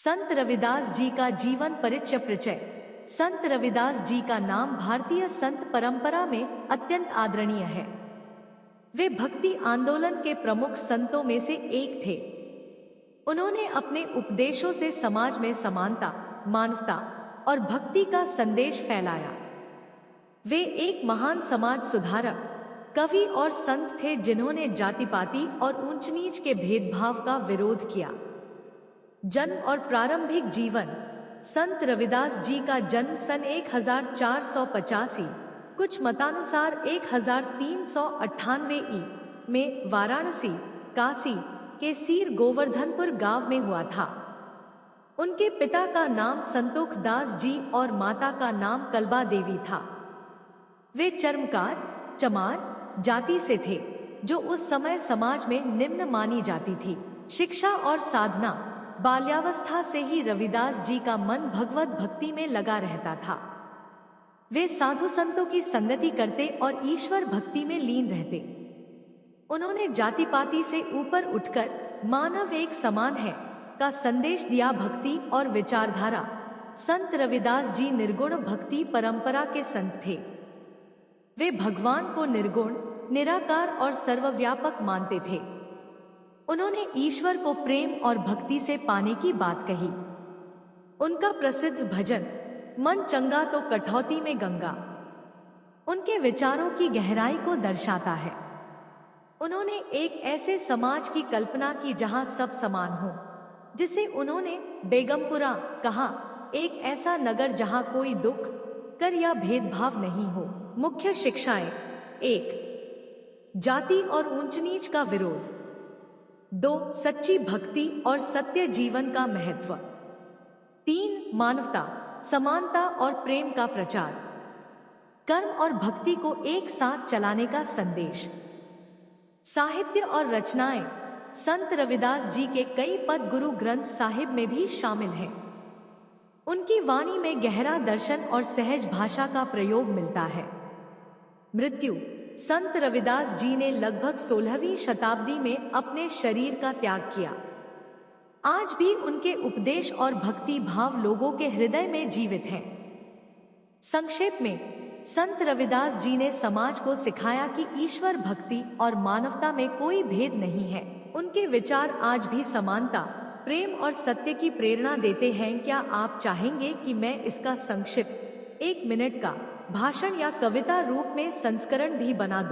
संत रविदास जी का जीवन परिचय परिचय। संत रविदास जी का नाम भारतीय संत परंपरा में अत्यंत आदरणीय है। वे भक्ति आंदोलन के प्रमुख संतों में से एक थे। उन्होंने अपने उपदेशों से समाज में समानता, मानवता और भक्ति का संदेश फैलाया। वे एक महान समाज सुधारक, कवि और संत थे जिन्होंने जाति-पाति और ऊंच नीच के भेदभाव का विरोध किया। जन्म और प्रारंभिक जीवन। संत रविदास जी का जन्म सन 1485, कुछ मतानुसार 1398 में वाराणसी, काशी के सीर गोवर्धनपुर गांव में हुआ था। उनके पिता का नाम संतोख दास जी और माता का नाम कलबा देवी था। वे चर्मकार, चमार जाति से थे, जो उस समय समाज में निम्न मानी जाती थी। शिक्षा और साधना। बाल्यावस्था से ही रविदास जी का मन भगवत भक्ति में लगा रहता था। वे साधु संतों की संगति करते और ईश्वर भक्ति में लीन रहते। उन्होंने जाति पाति से ऊपर उठकर मानव एक समान है का संदेश दिया। भक्ति और विचारधारा। संत रविदास जी निर्गुण भक्ति परंपरा के संत थे। वे भगवान को निर्गुण, निराकार और सर्वव्यापक मानते थे। उन्होंने ईश्वर को प्रेम और भक्ति से पाने की बात कही। उनका प्रसिद्ध भजन मन चंगा तो कठौती में गंगा उनके विचारों की गहराई को दर्शाता है। उन्होंने एक ऐसे समाज की कल्पना की जहां सब समान हो, जिसे उन्होंने बेगमपुरा कहा, एक ऐसा नगर जहां कोई दुख, कर या भेदभाव नहीं हो। मुख्य शिक्षाएं। 1. जाति और ऊंच नीच का विरोध। 2. सच्ची भक्ति और सत्य जीवन का महत्व। 3. मानवता, समानता और प्रेम का प्रचार। कर्म और भक्ति को एक साथ चलाने का संदेश। साहित्य और रचनाएं। संत रविदास जी के कई पद गुरु ग्रंथ साहिब में भी शामिल हैं। उनकी वाणी में गहरा दर्शन और सहज भाषा का प्रयोग मिलता है। मृत्यु। संत रविदास जी ने लगभग 16वीं शताब्दी में अपने शरीर का त्याग किया। आज भी उनके उपदेश और भक्ति भाव लोगों के हृदय में जीवित हैं। संक्षेप में, संत रविदास जी ने समाज को सिखाया कि ईश्वर भक्ति और मानवता में कोई भेद नहीं है। उनके विचार आज भी समानता, प्रेम और सत्य की प्रेरणा देते हैं। क्या आप चाहेंगे कि मैं इसका संक्षिप्त 1 मिनट का भाषण या कविता रूप में संस्करण भी बना दूं?